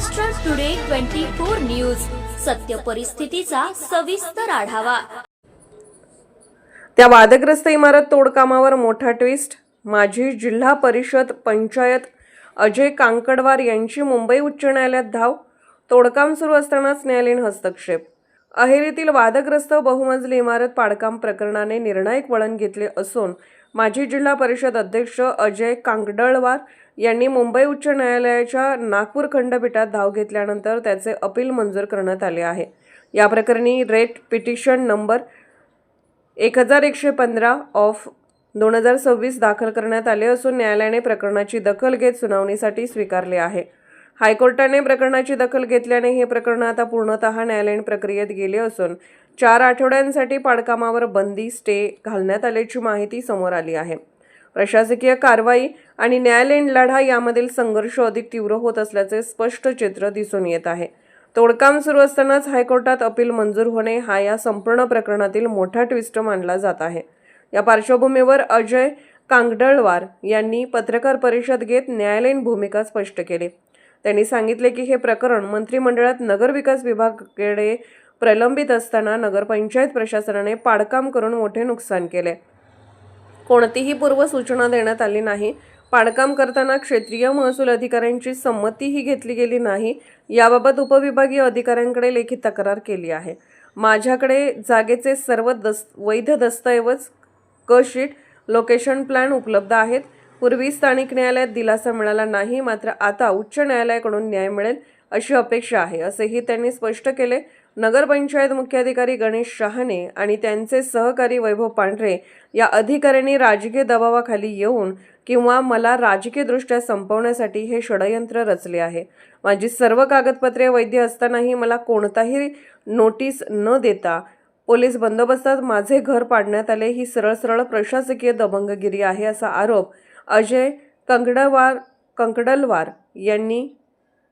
Maharashtra today 24 news, सत्य परिस्थितीचा सविस्तर आढावा। त्या वादग्रस्त इमारत तोडकामावर मोठा ट्विस्ट। माजी जिल्हा परिषद पंचायत अजय कांकडवार यांची मुंबई उच्च न्यायालयात धाव। तोडकाम सुरू असतानाच न्यायालयीन हस्तक्षेप। अहेरीतील वादग्रस्त बहुमजली इमारत पाडकाम प्रकरणाने निर्णायक वळण घेतले असून माजी जिल्हा परिषद अध्यक्ष अजय कांकडवार यांनी मुंबई उच्च न्यायालयाच्या नागपूर खंडपीठात धाव घेतल्यानंतर त्याचे अपील मंजूर करण्यात आले आहे। या प्रकरणी रेट पिटिशन नंबर 1115 ऑफ 2026 दाखल करण्यात आले असून न्यायालयाने प्रकरणाची दखल घेत सुनावणीसाठी स्वीकारले आहे। हायकोर्टाने प्रकरणाची दखल घेतल्याने हे प्रकरण आता पूर्णतः न्यायालयीन प्रक्रियेत गेले असून 4 आठवड्यांसाठी पाडकामावर बंदी स्टे घालण्यात आल्याची माहिती समोर आली आहे। प्रशासकीय कारवाई आणि न्यायालयीन लढा यामधील संघर्ष अधिक तीव्र होत असल्याचे स्पष्ट चित्र दिसून येत आहे। तोडकाम सुरू असतानाच हायकोर्टात अपील मंजूर होणे हा या संपूर्ण प्रकरणातील मोठा ट्विस्ट मानला जात आहे। या पार्श्वभूमीवर अजय कांकडवार यांनी पत्रकार परिषद घेत न्यायालयीन भूमिका स्पष्ट केली। त्यांनी सांगितले की हे प्रकरण मंत्रिमंडळात नगरविकास विभागाकडे प्रलंबित असताना नगरपंचायत प्रशासनाने पाडकाम करून मोठे नुकसान केले। कोणतीही पूर्वसूचना देण्यात आली नाही। पाडकाम करताना क्षेत्रीय महसूल अधिकाऱ्यांची संमतीही घेतली गेली नाही। याबाबत उपविभागीय अधिकाऱ्यांकडे लेखी तक्रार केली आहे। माझ्याकडे जागेचे सर्व वैध दस्तऐवज, क शीट, लोकेशन प्लॅन उपलब्ध आहेत। पूर्वी स्थानिक न्यायालयात दिलासा मिळाला नाही, मात्र आता उच्च न्यायालयाकडून न्याय मिळेल अशी अपेक्षा आहे, असेही त्यांनी स्पष्ट केले। नगरपंचायत मुख्याधिकारी गणेश शहाणे आणि त्यांचे सहकारी वैभव पांढरे या अधिकाऱ्यांनी राजकीय दबावाखाली येऊन किंवा मला राजकीयदृष्ट्या संपवण्यासाठी हे षडयंत्र रचले आहे। माझी सर्व कागदपत्रे वैध असतानाही मला कोणताही नोटीस न देता पोलीस बंदोबस्तात माझे घर पाडण्यात आले। ही सरळ प्रशासकीय दबंगगिरी आहे, असा आरोप अजय कांकडवार यांनी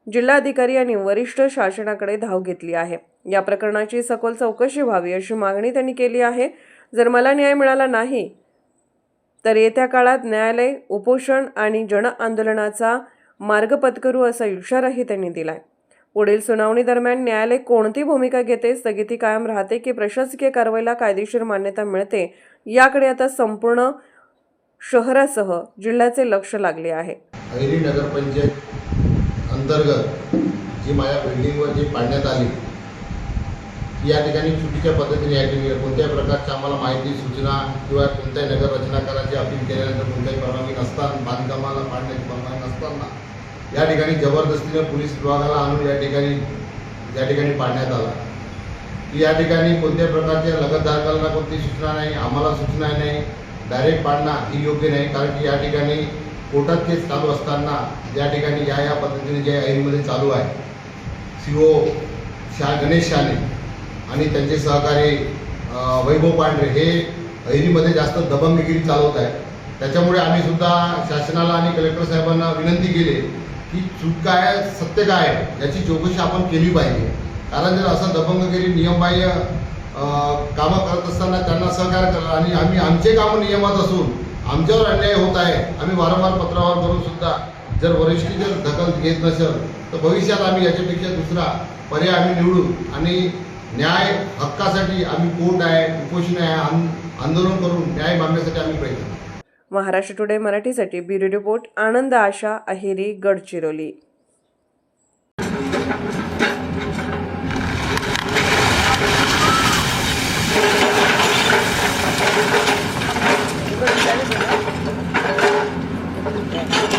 जिल्हाधिकारी आणि वरिष्ठ शासनाकडे धाव घेतली आहे। या प्रकरणाची सखोल चौकशी व्हावी अशी मागणी त्यांनी केली आहे। जर मला न्याय मिळाला नाही तर येत्या काळात न्यायालय, उपोषण आणि जन आंदोलनाचा मार्ग पत्करू असा इशाराही त्यांनी दिलाय। पुढील सुनावणी दरम्यान न्यायालय कोणती भूमिका घेते, स्थगिती कायम राहते की प्रशासकीय कारवाईला कायदेशीर मान्यता मिळते, याकडे आता संपूर्ण शहरासह जिल्ह्याचे लक्ष लागले आहे। अहेरी नगरपंचायत अंतर्गत जी माझ्या बिल्डिंगवर जी पाडण्यात आली, या ठिकाणी चुकीच्या पद्धतीने या ठिकाणी कोणत्याही प्रकारच्या आम्हाला माहिती, सूचना किंवा कोणत्याही नगर रचनाकाराची अपील केल्यानंतर कोणत्याही परवानगी नसताना, बांधकामाला पाडण्याची परवानगी नसताना या ठिकाणी जबरदस्तीने पोलीस विभागाला आणून या ठिकाणी पाडण्यात आला। या ठिकाणी कोणत्याही प्रकारच्या लगतधारकांना कोणती सूचना नाही, आम्हाला सूचना नाही, डायरेक्ट पाडणं ही योग्य नाही। कारण की या ठिकाणी कोर्टात केस चालू असताना या ठिकाणी या पद्धतीने जे अहेरीमध्ये चालू आहे, CO गणेश शहाणे आणि त्यांचे सहकारी वैभव पांढरे हे अहेरीमध्ये जास्त दबंगगिरी चालवत आहेत। त्याच्यामुळे आम्ही सुद्धा शासनाला आणि कलेक्टर साहेबांना विनंती केली की चूक काय, सत्य काय याची चौकशी आपण केली पाहिजे। कारण जर असं दबंगगिरी नियमबाह्य कामं करत असताना त्यांना सहकार्य करा आणि आम्ही आमचे कामं नियमात असून आमच्यावर अन्याय होत आहे, आम्ही वारंवार पत्रावर करून सुद्धा जर वरिष्ठ दखल घेत नसेल तर भविष्यात आम्ही याच्यापेक्षा दुसरा पर्याय आम्ही निवडू आणि न्याय हक्कासाठी आम्ही कोर्ट आहे, उपोषण आहे, आंदोलन करून न्याय मागण्यासाठी आम्ही प्रयत्न करू। महाराष्ट्र टुडे मराठीसाठी bureau report Anand Asha, Aheri, Gadchiroli.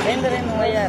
Vende, no vaya.